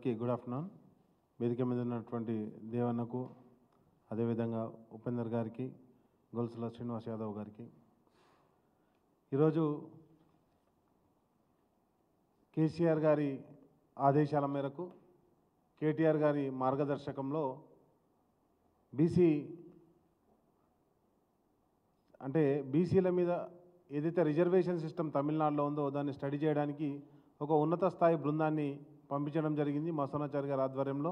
అందరికీ good afternoon. వేదిక మీద ఉన్నటువంటి దేవన్నకు, అదేవిధంగా ఉపేందర్ గారికి, గొలుసుల శ్రీనివాస్ యాదవ్ గారికి, ఈరోజు కేసీఆర్ గారి ఆదేశాల మేరకు కేటీఆర్ గారి మార్గదర్శకంలో బీసీల మీద ఏదైతే రిజర్వేషన్ సిస్టమ్ తమిళనాడులో ఉందో దాన్ని స్టడీ చేయడానికి ఒక ఉన్నత స్థాయి బృందాన్ని పంపించడం జరిగింది మసోనాచారి గారి ఆధ్వర్యంలో.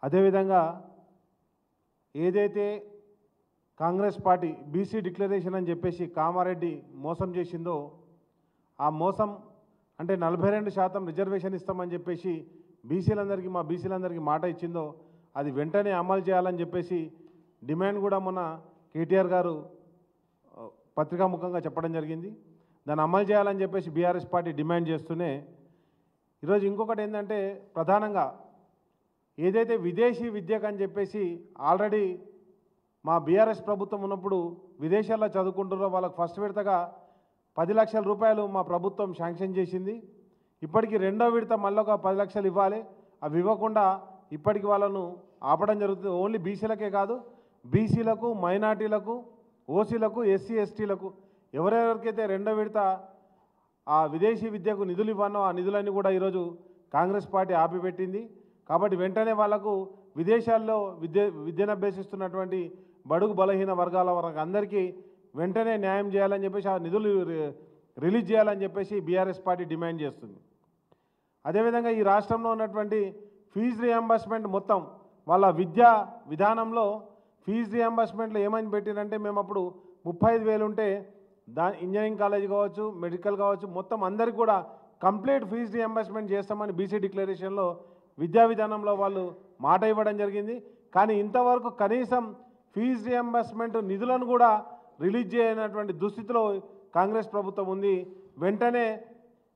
అదేవిధంగా ఏదైతే కాంగ్రెస్ పార్టీ బీసీ డిక్లరేషన్ అని చెప్పేసి కామారెడ్డి మోసం చేసిందో, ఆ మోసం అంటే 42% రిజర్వేషన్ ఇస్తామని చెప్పేసి మా బీసీలందరికీ మాట ఇచ్చిందో అది వెంటనే అమలు చేయాలని చెప్పేసి డిమాండ్ కూడా మొన్న కేటీఆర్ గారు పత్రికాముఖంగా చెప్పడం జరిగింది. దాన్ని అమలు చేయాలని చెప్పేసి బీఆర్ఎస్ పార్టీ డిమాండ్ చేస్తూనే ఈరోజు ఇంకొకటి ఏంటంటే, ప్రధానంగా ఏదైతే విదేశీ విద్యకు అని చెప్పేసి ఆల్రెడీ మా బీఆర్ఎస్ ప్రభుత్వం ఉన్నప్పుడు విదేశాల్లో చదువుకుంటున్నారో వాళ్ళకు ఫస్ట్ విడతగా 10 లక్షల రూపాయలు మా ప్రభుత్వం శాంక్షన్ చేసింది. ఇప్పటికీ రెండో విడత మళ్ళీ ఒక 10 లక్షలు ఇవ్వాలి. అవి ఇవ్వకుండా ఇప్పటికి వాళ్ళను ఆపడం జరుగుతుంది. ఓన్లీ బీసీలకే కాదు, బీసీలకు, మైనార్టీలకు, ఓసీలకు, ఎస్సీ ఎస్టీలకు ఎవరెవరికైతే రెండో విడత ఆ విదేశీ విద్యకు నిధులు ఇవ్వనో ఆ నిధులన్నీ కూడా ఈరోజు కాంగ్రెస్ పార్టీ ఆపిపెట్టింది. కాబట్టి వెంటనే వాళ్లకు విదేశాల్లో విద్యను అభ్యసిస్తున్నటువంటి బడుగు బలహీన వర్గాల వరకు అందరికీ వెంటనే న్యాయం చేయాలని చెప్పేసి, ఆ నిధులు రిలీజ్ చేయాలని చెప్పేసి బీఆర్ఎస్ పార్టీ డిమాండ్ చేస్తుంది. అదేవిధంగా ఈ రాష్ట్రంలో ఉన్నటువంటి ఫీజు రియంబర్స్మెంట్ మొత్తం వాళ్ళ విద్యా విధానంలో ఫీజు రియంబర్స్మెంట్లో ఏమని పెట్టినంటే, మేము అప్పుడు 35,000 ఉంటే ఇంజనీరింగ్ కాలేజ్ కావచ్చు, మెడికల్ కావచ్చు, మొత్తం అందరికీ కూడా కంప్లీట్ ఫీజు రియంబర్స్మెంట్ చేస్తామని బీసీ డిక్లరేషన్లో విద్యా విధానంలో వాళ్ళు మాట ఇవ్వడం జరిగింది. కానీ ఇంతవరకు కనీసం ఫీజు రియంబర్స్మెంట్ నిధులను కూడా రిలీజ్ చేయనటువంటి దుస్థితిలో కాంగ్రెస్ ప్రభుత్వం ఉంది. వెంటనే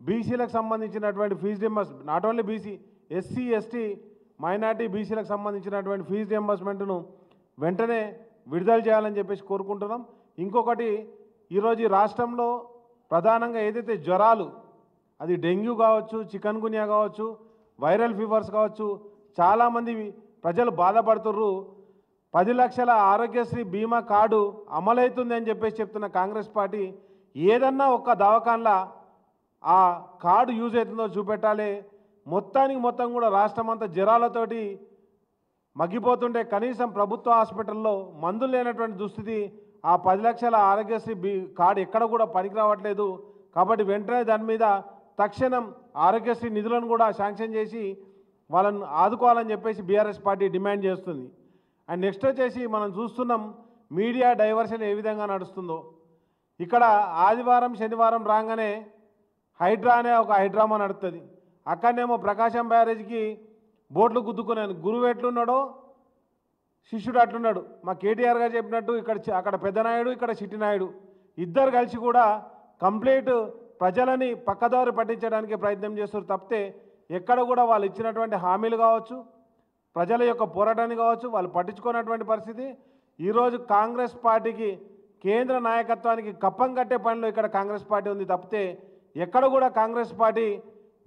బీసీలకు సంబంధించినటువంటి fee reimbursement, not only BC, SC ST minority బీసీలకు సంబంధించినటువంటి ఫీజు రియంబర్స్మెంట్ను వెంటనే విడుదల చేయాలని చెప్పేసి కోరుకుంటున్నాం. ఇంకొకటి, ఈరోజు ఈ రాష్ట్రంలో ప్రధానంగా ఏదైతే జ్వరాలు, అది డెంగ్యూ కావచ్చు, చికన్ గున్యా కావచ్చు, వైరల్ ఫీవర్స్ కావచ్చు, చాలామంది ప్రజలు బాధపడుతుర్రు. 10 లక్షల ఆరోగ్యశ్రీ బీమా కార్డు అమలవుతుంది అని చెప్పేసి చెప్తున్న కాంగ్రెస్ పార్టీ ఏదన్నా ఒక్క దవాఖానలా ఆ కార్డు యూజ్ అవుతుందో చూపెట్టాలి. మొత్తం కూడా రాష్ట్రం అంతా జ్వరాలతోటి మగ్గిపోతుంటే కనీసం ప్రభుత్వ హాస్పిటల్లో మందులు లేనటువంటి దుస్థితి. ఆ 10 లక్షల ఆరోగ్యశ్రీ కార్డు ఎక్కడ కూడా పనికి రావట్లేదు. కాబట్టి వెంటనే దాని మీద తక్షణం ఆరోగ్యశ్రీ నిధులను కూడా శాంక్షన్ చేసి వాళ్ళను ఆదుకోవాలని చెప్పేసి బీఆర్ఎస్ పార్టీ డిమాండ్ చేస్తుంది. అండ్ నెక్స్ట్ వచ్చేసి మనం చూస్తున్నాం మీడియా డైవర్షన్ ఏ విధంగా నడుస్తుందో. ఇక్కడ ఆదివారం శనివారం రాగానే హైడ్రా అనే ఒక హైడ్రామా నడుస్తుంది. అక్కడనేమో ప్రకాశం బ్యారేజ్కి బోట్లు గుద్దుకున్నాను. గురువు ఎట్లున్నాడో శిష్యుడు అట్లున్నాడు. మా కేటీఆర్ గారు చెప్పినట్టు అక్కడ పెద్దనాయుడు, ఇక్కడ చిట్టినాయుడు ఇద్దరు కలిసి కూడా కంప్లీట్ ప్రజలని పక్కదారి పట్టించడానికి ప్రయత్నం చేస్తారు తప్పితే ఎక్కడ కూడా వాళ్ళు ఇచ్చినటువంటి హామీలు కావచ్చు, ప్రజల యొక్క పోరాటాన్ని కావచ్చు వాళ్ళు పట్టించుకున్నటువంటి పరిస్థితి. ఈరోజు కాంగ్రెస్ పార్టీకి కేంద్ర నాయకత్వానికి కప్పం కట్టే పనిలో ఇక్కడ కాంగ్రెస్ పార్టీ ఉంది తప్పితే ఎక్కడ కూడా కాంగ్రెస్ పార్టీ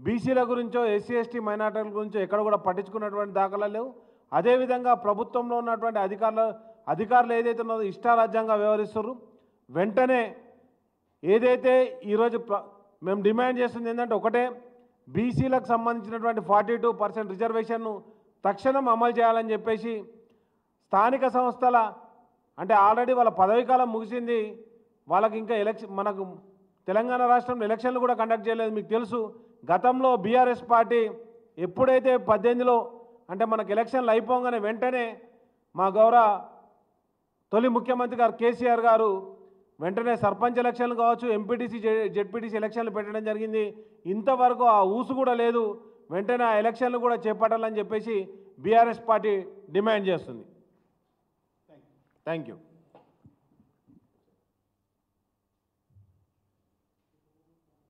బీసీల గురించో, ఎస్సీ ఎస్టీ మైనార్టీల గురించో ఎక్కడ కూడా పట్టించుకున్నటువంటి దాఖలాలు లేవు. అదేవిధంగా ప్రభుత్వంలో ఉన్నటువంటి అధికారులు ఏదైతే ఉన్నదో ఇష్టారాజ్యంగా వ్యవహరిస్తున్నారు. వెంటనే ఏదైతే ఈరోజు మేము డిమాండ్ చేస్తుంది ఏంటంటే, ఒకటే, బీసీలకు సంబంధించినటువంటి 42% రిజర్వేషన్ను తక్షణం అమలు చేయాలని చెప్పేసి స్థానిక సంస్థల అంటే ఆల్రెడీ వాళ్ళ పదవీకాలం ముగిసింది. వాళ్ళకి ఇంకా మనకు తెలంగాణ రాష్ట్రంలో ఎలక్షన్లు కూడా కండక్ట్ చేయలేదు. మీకు తెలుసు, గతంలో బీఆర్ఎస్ పార్టీ ఎప్పుడైతే 18లో అంటే మనకు ఎలక్షన్లు అయిపోగానే వెంటనే మా గౌరవ తొలి ముఖ్యమంత్రి గారు కేసీఆర్ గారు వెంటనే సర్పంచ్ ఎలక్షన్లు కావచ్చు, ఎంపీటీసీ జెడ్పీటీసీ ఎలక్షన్లు పెట్టడం జరిగింది. ఇంతవరకు ఆ ఊసు కూడా లేదు. వెంటనే ఆ ఎలక్షన్లు కూడా చేపట్టాలని చెప్పేసి బీఆర్ఎస్ పార్టీ డిమాండ్ చేస్తుంది. Thank you.